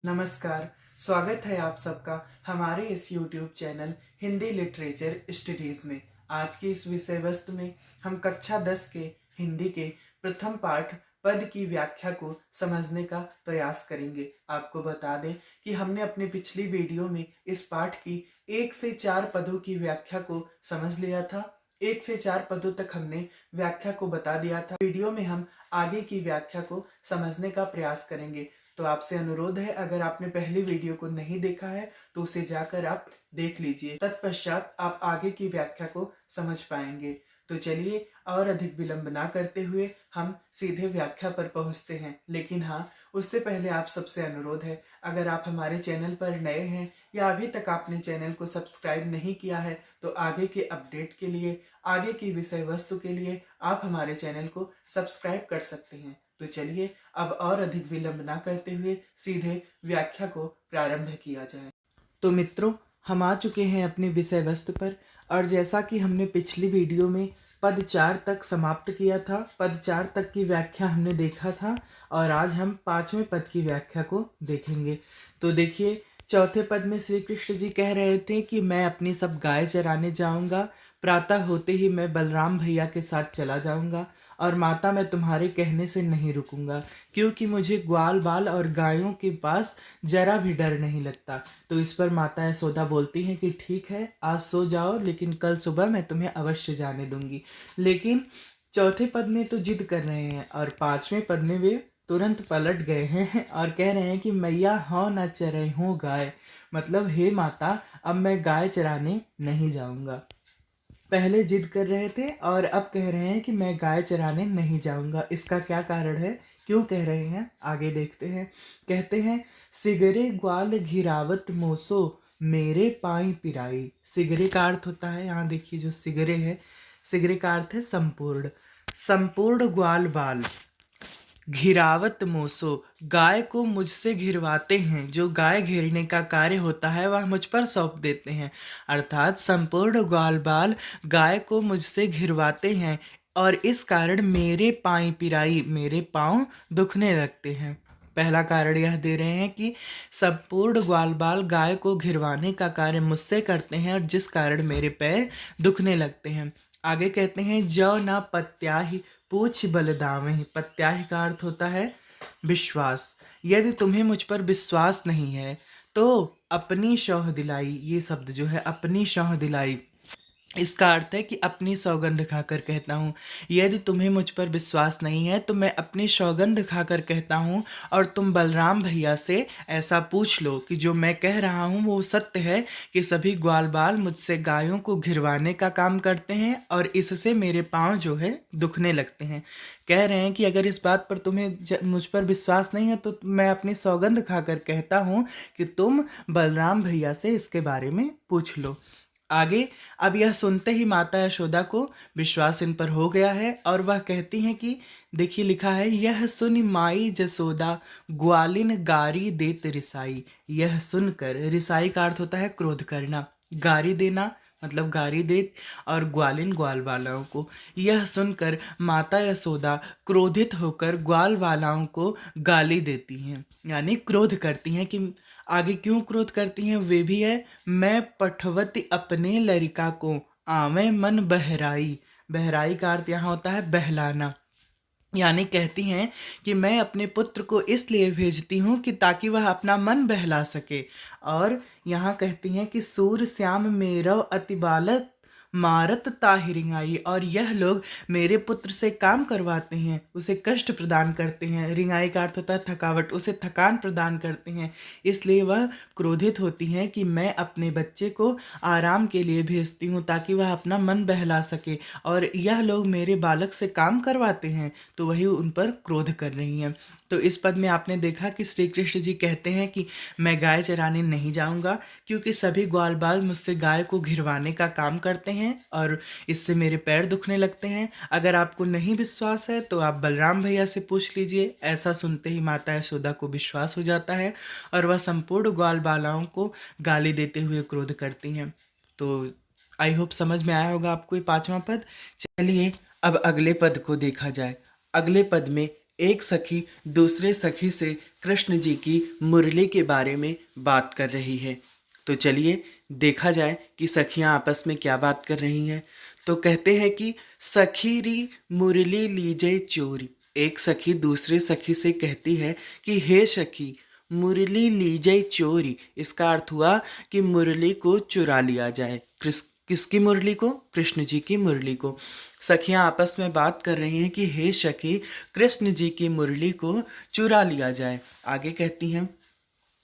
नमस्कार। स्वागत है आप सबका हमारे इस YouTube channel Hindi literature studies में। आज की इस विषय वस्तु में हम कक्षा 10 के हिंदी के प्रथम पाठ पद की व्याख्या को समझने का प्रयास करेंगे। आपको बता दें कि हमने अपनी पिछली वीडियो में इस पाठ की 1 से 4 पदों की व्याख्या को समझ लिया था। 1 से 4 पदों तक हमने व्याख्या को बता दिया था। वीडियो में हम आगे की व्याख्या को समझने का प्रयास करेंगे। तो आपसे अनुरोध है, अगर आपने पहली वीडियो को नहीं देखा है तो उसे जाकर आप देख लीजिए। तत्पश्चात आप आगे की व्याख्या को समझ पाएंगे। तो चलिए और अधिक विलंब ना करते हुए हम सीधे व्याख्या पर पहुंचते हैं। लेकिन हाँ, उससे पहले आप सबसे अनुरोध है, अगर आप हमारे चैनल पर नए हैं या अभी तक आपने चैनल को सब्सक्राइब नहीं किया है तो आगे के अपडेट के लिए, आगे की विषय वस्तु के लिए आप हमारे चैनल को सब्सक्राइब कर सकते हैं। तो चलिए अब और अधिक विलंब ना करते हुए सीधे व्याख्या को प्रारंभ किया जाए। तो मित्रों, हम आ चुके हैं अपनी विषय वस्तु पर, और जैसा कि हमने पिछली वीडियो में पद 4 तक समाप्त किया था, पद 4 तक की व्याख्या हमने देखा था, और आज हम 5वें पद की व्याख्या को देखेंगे। तो देखिए, चौथे पद में श्री कृष्ण जी कह रहे थे कि मैं अपनी सब गाय चराने जाऊंगा, प्रातः होते ही मैं बलराम भैया के साथ चला जाऊंगा, और माता मैं तुम्हारे कहने से नहीं रुकूंगा, क्योंकि मुझे ग्वाल बाल और गायों के पास जरा भी डर नहीं लगता। तो इस पर माता यशोदा बोलती हैं कि ठीक है, आज सो जाओ, लेकिन कल सुबह मैं तुम्हें अवश्य जाने दूंगी। लेकिन चौथे पद में तो जिद कर रहे हैं, और 5वें पद में वे तुरंत पलट गए हैं और कह रहे हैं कि मैया हाँ न चरे हूँ गाय, मतलब हे माता, अब मैं गाय चराने नहीं जाऊंगा। पहले जिद कर रहे थे और अब कह रहे हैं कि मैं गाय चराने नहीं जाऊंगा। इसका क्या कारण है, क्यों कह रहे हैं, आगे देखते हैं। कहते हैं, सिगरे ग्वाल घिरावत मोसो मेरे पाई पिराई। सिगरे का अर्थ होता है, यहाँ देखिए जो सिगरे है, सिगरे का अर्थ है संपूर्ण, संपूर्ण ग्वाल बाल। घिरावत मोसो, गाय को मुझसे घिरवाते हैं, जो गाय घेरने का कार्य होता है वह मुझ पर सौंप देते हैं। अर्थात संपूर्ण ग्वाल बाल गाय को मुझसे घिरवाते हैं, और इस कारण मेरे पाई पिराई, मेरे पाँव दुखने लगते हैं। पहला कारण यह दे रहे हैं कि संपूर्ण ग्वाल बाल गाय को घिरवाने का कार्य मुझसे करते हैं, और जिस कारण मेरे पैर दुखने लगते हैं। आगे कहते हैं, जौ ना पत्याहि पूछ बलदामहि। पत्याहि का अर्थ होता है विश्वास। यदि तुम्हें मुझ पर विश्वास नहीं है तो अपनी सौह दिलाई, ये शब्द जो है अपनी सौह दिलाई, इसका अर्थ है कि अपनी सौगंध खाकर कहता हूँ। यदि तुम्हें मुझ पर विश्वास नहीं है तो मैं अपनी सौगंध खाकर कहता हूँ, और तुम बलराम भैया से ऐसा पूछ लो कि जो मैं कह रहा हूँ वो सत्य है, कि सभी ग्वाल बाल मुझसे गायों को घिरवाने का काम करते हैं, और इससे मेरे पाँव जो है दुखने लगते हैं। कह रहे हैं कि अगर इस बात पर तुम्हें मुझ पर विश्वास नहीं है तो मैं अपनी सौगंध खाकर कहता हूँ कि तुम बलराम भैया से इसके बारे में पूछ लो। आगे, अब यह सुनते ही माता यशोदा को विश्वास इन पर हो गया है, और वह कहती हैं कि देखिए लिखा है, यह सुन माई जसोदा ग्वालिन गारी देत रिसाई। यह सुनकर, रिसाई का अर्थ होता है क्रोध करना, गारी देना मतलब गारी देत, और ग्वालिन ग्वाल वालाओं को। यह सुनकर माता यशोदा क्रोधित होकर ग्वाल वालाओं को गाली देती हैं, यानी क्रोध करती हैं। कि आगे क्यों क्रोध करती हैं वे भी है, मैं पठवती अपने लड़का को आवे मन बहराई। बहराई का अर्थ यहाँ होता है बहलाना, यानी कहती हैं कि मैं अपने पुत्र को इसलिए भेजती हूँ कि ताकि वह अपना मन बहला सके। और यहाँ कहती हैं कि सूर श्याम मेरव अति बालक मारत ताहि। और यह लोग मेरे पुत्र से काम करवाते हैं, उसे कष्ट प्रदान करते हैं। रिंगाई का अर्थ होता है थकावट, उसे थकान प्रदान करते हैं। इसलिए वह क्रोधित होती हैं कि मैं अपने बच्चे को आराम के लिए भेजती हूँ ताकि वह अपना मन बहला सके, और यह लोग मेरे बालक से काम करवाते हैं, तो वही उन पर क्रोध कर रही हैं। तो इस पद में आपने देखा कि श्री कृष्ण जी कहते हैं कि मैं गाय चराने नहीं जाऊंगा, क्योंकि सभी ग्वाल बाल मुझसे गाय को घिरवाने का काम करते हैं, और इससे मेरे पैर दुखने लगते हैं। अगर आपको नहीं विश्वास है तो आप बलराम भैया से पूछ लीजिए। ऐसा सुनते ही माता यशोदा को विश्वास हो जाता है, और वह संपूर्ण ग्वाल बालाओं को गाली देते हुए क्रोध करती हैं। तो आई होप समझ में आया होगा आपको ये 5वां पद। चलिए अब अगले पद को देखा जाए। अगले पद में एक सखी दूसरे सखी से कृष्ण जी की मुरली के बारे में बात कर रही है। तो चलिए देखा जाए कि सखियां आपस में क्या बात कर रही हैं। तो कहते हैं कि सखी री मुरली लीजे चोरी। एक सखी दूसरे सखी से कहती है कि हे सखी, मुरली लीजे चोरी। इसका अर्थ हुआ कि मुरली को चुरा लिया जाए। किसकी मुरली को? कृष्ण जी की मुरली को। सखियां आपस में बात कर रही हैं कि हे सखी, कृष्ण जी की मुरली को चुरा लिया जाए। आगे कहती हैं,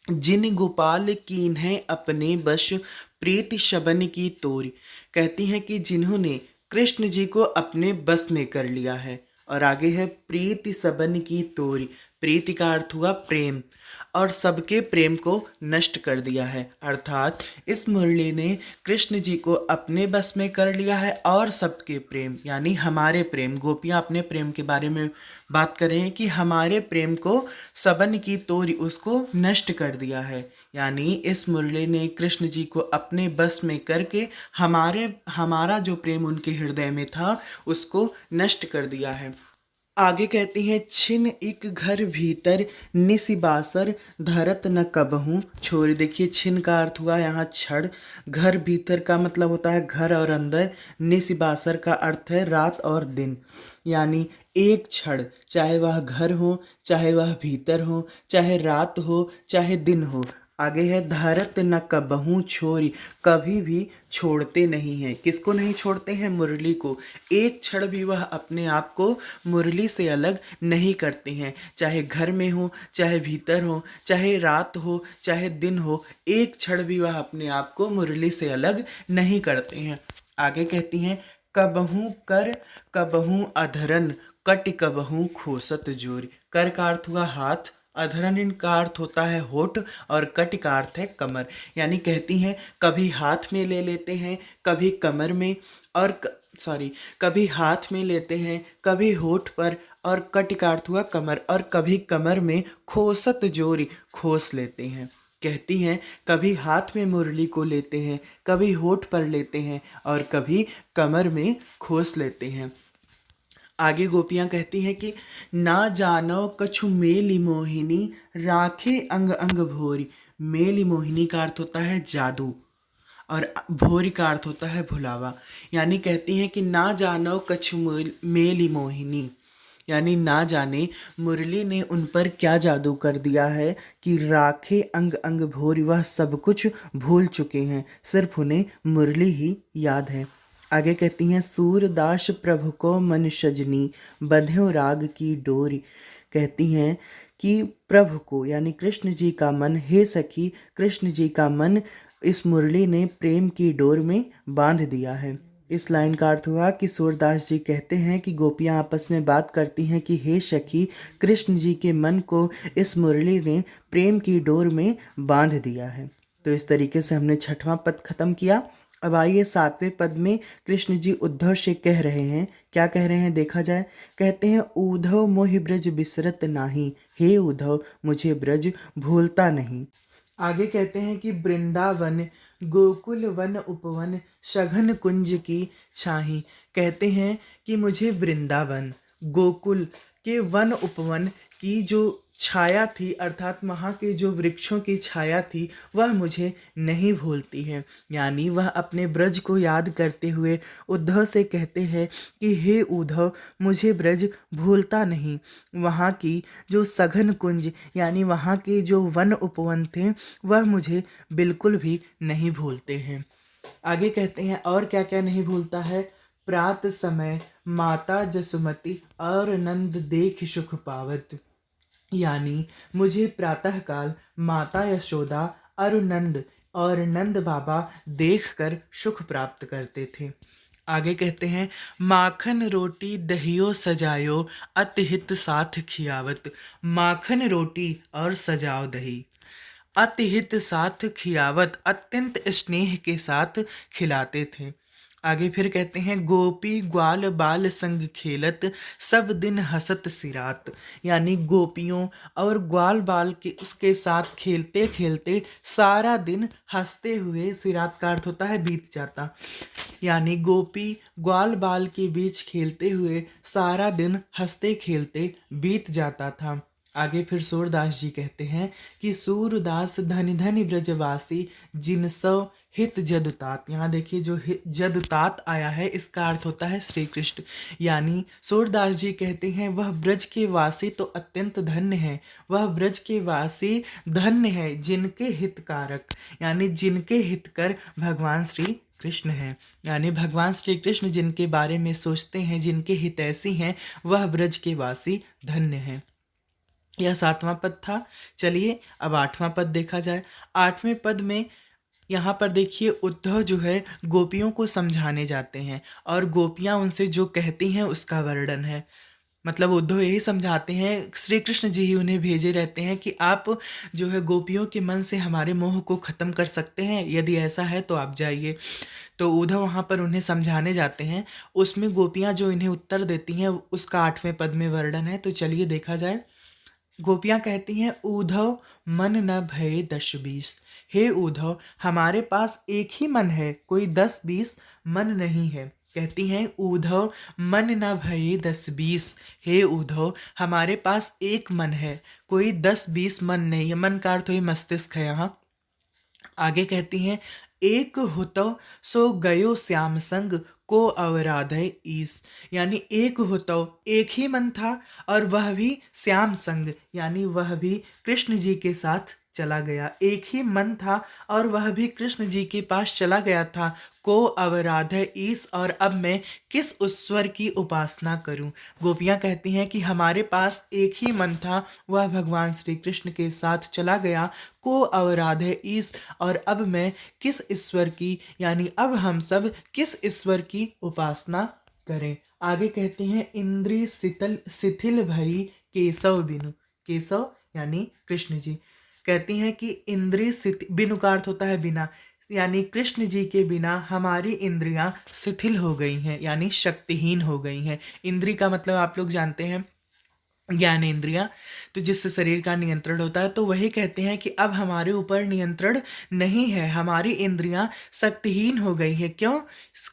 जिन गोपाल कीन है अपने बश, प्रीति शबन की तोरी। कहती हैं कि जिन्होंने कृष्ण जी को अपने बस में कर लिया है। और आगे है प्रीति सबन की तोरी। प्रीति का अर्थ हुआ प्रेम, और सबके प्रेम को नष्ट कर दिया है। अर्थात इस मुरली ने कृष्ण जी को अपने बस में कर लिया है और सबके प्रेम यानी हमारे प्रेम, गोपियाँ अपने प्रेम के बारे में बात कर रहे हैं कि हमारे प्रेम को सबन की तोरी, उसको नष्ट कर दिया है। यानी इस मुरली ने कृष्ण जी को अपने बस में करके हमारा जो प्रेम उनके हृदय में था उसको नष्ट कर दिया है। आगे कहती हैं, छिन एक घर भीतर निसिबासर धरत न कबहूँ छोरी। देखिए छिन का अर्थ हुआ यहाँ छड़, घर भीतर का मतलब होता है घर और अंदर, निसिबासर का अर्थ है रात और दिन। यानी एक क्षण, चाहे वह घर हो, चाहे वह भीतर हो, चाहे रात हो, चाहे दिन हो। आगे है धरत न कबहूँ छोरी, कभी भी छोड़ते नहीं हैं। किसको नहीं छोड़ते हैं? मुरली को। एक क्षण भी वह अपने आप को मुरली से अलग नहीं करते हैं। चाहे घर में हो, चाहे भीतर हो, चाहे रात हो, चाहे दिन हो, एक क्षण भी वह अपने आप को मुरली से अलग नहीं करते हैं। आगे कहती हैं, कबहूँ कर कबहूँ अधरन, कट कबहूँ खोसत जोरी। कर का अर्थ हुआ हाथ, अधरन का अर्थ होता है होठ, और कट का अर्थ है कमर। यानी कहती हैं कभी हाथ में ले लेते हैं, कभी कमर में, और कभी हाथ में लेते हैं, कभी होठ पर, और कट का अर्थ हुआ कमर, और कभी कमर में खोसत जोरी, खोस लेते हैं। कहती हैं कभी हाथ में मुरली को लेते हैं, कभी होठ पर लेते हैं, और कभी कमर में खोस लेते हैं। आगे गोपियाँ कहती हैं कि ना जानो कछु मेली मोहिनी, राखे अंग अंग भोरी। मेली मोहिनी का अर्थ होता है जादू, और भोरी का अर्थ होता है भुलावा। यानी कहती हैं कि ना जानो कछु मेली मोहिनी, यानी ना जाने मुरली ने उन पर क्या जादू कर दिया है कि राखे अंग अंग भोरी, वह सब कुछ भूल चुके हैं, सिर्फ उन्हें मुरली ही याद है। आगे कहती हैं, सूरदास प्रभु को मन सजनी, बंध्यो राग की डोरी। कहती हैं कि प्रभु को यानी कृष्ण जी का मन, हे सखी कृष्ण जी का मन इस मुरली ने प्रेम की डोर में बांध दिया है। इस लाइन का अर्थ हुआ कि सूरदास जी कहते हैं कि गोपियाँ आपस में बात करती हैं कि हे सखी, कृष्ण जी के मन को इस मुरली ने प्रेम की डोर में बांध दिया है। तो इस तरीके से हमने छठवां पद खत्म किया। अब आइए सातवें पद में कृष्ण जी उद्धव से कह रहे हैं। क्या कह रहे हैं देखा जाए। कहते हैं, उद्धव मोहि ब्रज बिसरत नाही, हे उद्धव मुझे ब्रज भूलता नहीं। आगे कहते हैं कि वृंदावन गोकुल वन उपवन, सघन कुंज की छाही। कहते हैं कि मुझे वृंदावन गोकुल के वन उपवन की जो छाया थी, अर्थात वहाँ के जो वृक्षों की छाया थी, वह मुझे नहीं भूलती है। यानी वह अपने ब्रज को याद करते हुए उद्धव से कहते हैं कि हे उद्धव मुझे ब्रज भूलता नहीं। वहाँ की जो सघन कुंज यानी वहाँ के जो वन उपवन थे, वह मुझे बिल्कुल भी नहीं भूलते हैं। आगे कहते हैं और क्या क्या नहीं भूलता है। प्रात समय माता जसुमती, और नंद देख सुख पावत। यानी मुझे प्रातःकाल माता यशोदा और नंद बाबा देखकर सुख प्राप्त करते थे। आगे कहते हैं, माखन रोटी दहियो सजायो, अतिहित साथ खियावत। माखन रोटी और सजाओ दही, अतिहित साथ खियावत, अत्यंत स्नेह के साथ खिलाते थे। आगे फिर कहते हैं, गोपी ग्वाल बाल संग खेलत, सब दिन हसत सिरात। यानी गोपियों और ग्वाल बाल के उसके साथ खेलते खेलते सारा दिन हंसते हुए, सिरात का अर्थ होता है बीत जाता, यानी गोपी ग्वाल बाल के बीच खेलते हुए सारा दिन हंसते खेलते बीत जाता था। आगे फिर सूरदास जी कहते हैं कि सूरदास धनि धनि ब्रजवासी जिनसो हित जदुतात। यहाँ देखिए जो जदुतात आया है इसका अर्थ होता है श्री कृष्ण। यानी सूरदास जी कहते हैं वह ब्रज के वासी तो अत्यंत धन्य है, वह ब्रज के वासी धन्य है जिनके हितकारक, यानी जिनके हितकर भगवान श्री कृष्ण है। यानी भगवान श्री कृष्ण जिनके बारे में सोचते हैं, जिनके हितैषी हैं, वह ब्रज के वासी धन्य हैं। यह 7वां पद था। चलिए अब 8वां पद देखा जाए। 8वें पद में यहाँ पर देखिए उद्धव जो है गोपियों को समझाने जाते हैं और गोपियाँ उनसे जो कहती हैं उसका वर्णन है। मतलब उद्धव यही समझाते हैं, श्री कृष्ण जी ही उन्हें भेजे रहते हैं कि आप जो है गोपियों के मन से हमारे मोह को ख़त्म कर सकते हैं, यदि ऐसा है तो आप जाइए। तो उद्धव वहाँ पर उन्हें समझाने जाते हैं। उसमें गोपियाँ जो इन्हें उत्तर देती हैं उसका 8वें पद में वर्णन है। तो चलिए देखा जाए। गोपियाँ कहती हैं उद्धव मन न भये 10-20। हे उद्धव हमारे पास एक ही मन है, कोई 10-20 मन नहीं है। कहती हैं उद्धव मन न भये 10-20। हे उद्धव हमारे पास एक मन है, कोई 10-20 मन नहीं है। मन का अर्थ ही मस्तिष्क है यहाँ। आगे कहती हैं एक होतो सो गयो श्याम संग को अवराधय ईस। यानी एक होतो एक ही मन था और वह भी श्याम संग, यानी वह भी कृष्ण जी के साथ चला गया। एक ही मन था और वह भी कृष्ण जी के पास चला गया था। को अवराधय ईस, और अब मैं किस ईश्वर की उपासना करूं। गोपियां कहती हैं कि हमारे पास एक ही मन था, वह भगवान श्री कृष्ण के साथ चला गया। को अवराधय ईस, और अब मैं किस ईश्वर की, यानी अब हम सब किस ईश्वर की उपासना करें। आगे कहते हैं इंद्री शिथिल भई केशव बिनु। केशव यानी कृष्ण जी। कहती हैं कि इंद्री बिनु का अर्थ होता है बिना, यानी कृष्ण जी के बिना हमारी इंद्रियां शिथिल हो गई हैं, यानी शक्तिहीन हो गई हैं। इंद्री का मतलब आप लोग जानते हैं ज्ञान इंद्रियां, तो जिससे शरीर का नियंत्रण होता है। तो वही कहते हैं कि अब हमारे ऊपर नियंत्रण नहीं है, हमारी इंद्रियां शक्तिहीन हो गई हैं। क्यों?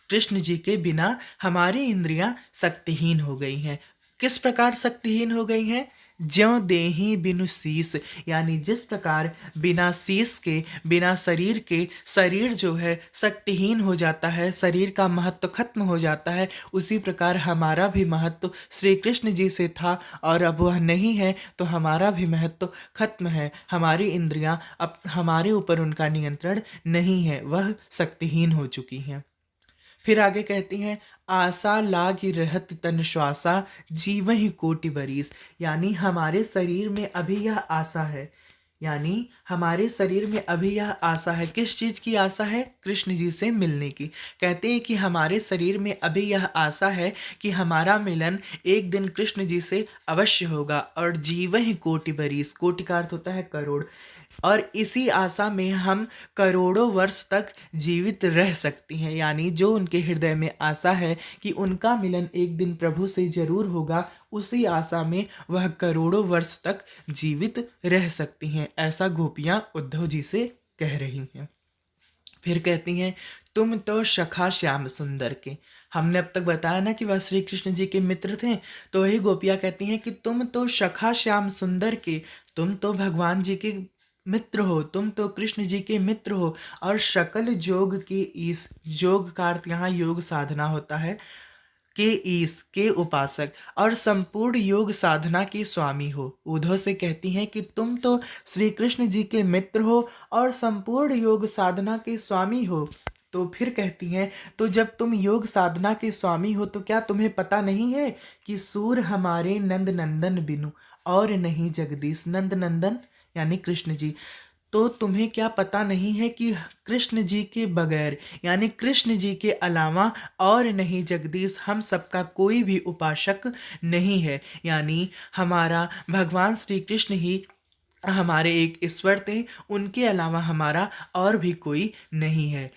कृष्ण जी के बिना हमारी इंद्रियां शक्तिहीन हो गई हैं। किस प्रकार शक्तिहीन हो गई हैं? ज्यों देहि बिनु शीस, यानी जिस प्रकार बिना शीस के, बिना शरीर के, शरीर जो है शक्तिहीन हो जाता है, शरीर का महत्व खत्म हो जाता है, उसी प्रकार हमारा भी महत्व श्री कृष्ण जी से था और अब वह नहीं है, तो हमारा भी महत्व खत्म है। हमारी इंद्रियां अब हमारे ऊपर उनका नियंत्रण नहीं है, वह शक्तिहीन हो चुकी हैं। फिर आगे कहती हैं आशा लागी रहत तन श्वासा जीवहि कोटि बरीस। यानी हमारे शरीर में अभी यह आशा है, यानी हमारे शरीर में अभी यह आशा है। किस चीज़ की आशा है? कृष्ण जी से मिलने की। कहते हैं कि हमारे शरीर में अभी यह आशा है कि हमारा मिलन एक दिन कृष्ण जी से अवश्य होगा। और जीवहि कोटि बरीस, कोटि का अर्थ होता है करोड़, और इसी आशा में हम करोड़ों वर्ष तक जीवित रह सकती हैं। यानी जो उनके हृदय में आशा है कि उनका मिलन एक दिन प्रभु से जरूर होगा, उसी आशा में वह करोड़ों वर्ष तक जीवित रह सकती हैं। ऐसा गोपियाँ उद्धव जी से कह रही हैं। फिर कहती हैं तुम तो सखा श्याम सुंदर के। हमने अब तक बताया ना कि वह श्री कृष्ण जी के मित्र थे, तो वही गोपियाँ कहती हैं कि तुम तो सखा श्याम सुंदर के, तुम तो भगवान जी के मित्र हो, तुम तो कृष्ण जी के मित्र हो, और सकल जोग के ईश, जोग का अर्थ यहाँ योग साधना होता है, के ईश के उपासक, और संपूर्ण योग साधना के स्वामी हो। उद्धव से कहती हैं कि तुम तो श्री कृष्ण जी के मित्र हो और संपूर्ण योग साधना के स्वामी हो। तो फिर कहती हैं तो जब तुम योग साधना के स्वामी हो तो क्या तुम्हें पता नहीं है कि सूर हमारे नंद नंदन बिनु और नहीं जगदीश। नंद नंदन यानी कृष्ण जी। तो तुम्हें क्या पता नहीं है कि कृष्ण जी के बगैर, यानी कृष्ण जी के अलावा और नहीं जगदीश, हम सबका कोई भी उपासक नहीं है। यानी हमारा भगवान श्री कृष्ण ही हमारे एक ईश्वर थे, उनके अलावा हमारा और भी कोई नहीं है।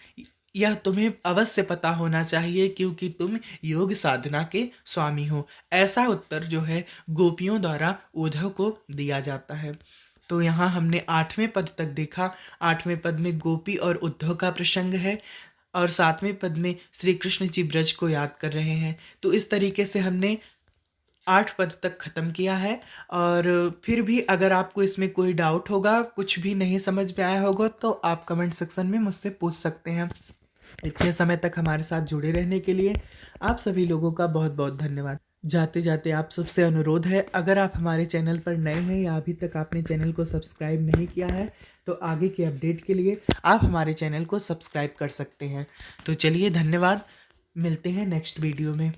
यह तुम्हें अवश्य पता होना चाहिए क्योंकि तुम योग साधना के स्वामी हो। ऐसा उत्तर जो है गोपियों द्वारा उद्धव को दिया जाता है। तो यहाँ हमने 8वें पद तक देखा। 8वें पद में गोपी और उद्धव का प्रसंग है। और 7वें पद में श्री कृष्ण जी ब्रज को याद कर रहे हैं। तो इस तरीके से हमने 8 पद तक ख़त्म किया है। और फिर भी अगर आपको इसमें कोई डाउट होगा, कुछ भी नहीं समझ में आया होगा, तो आप कमेंट सेक्शन में मुझसे पूछ सकते हैं। इतने समय तक हमारे साथ जुड़े रहने के लिए आप सभी लोगों का बहुत बहुत धन्यवाद। जाते जाते आप सबसे अनुरोध है, अगर आप हमारे चैनल पर नए हैं या अभी तक आपने चैनल को सब्सक्राइब नहीं किया है, तो आगे के अपडेट के लिए आप हमारे चैनल को सब्सक्राइब कर सकते हैं। तो चलिए, धन्यवाद। मिलते हैं नेक्स्ट वीडियो में।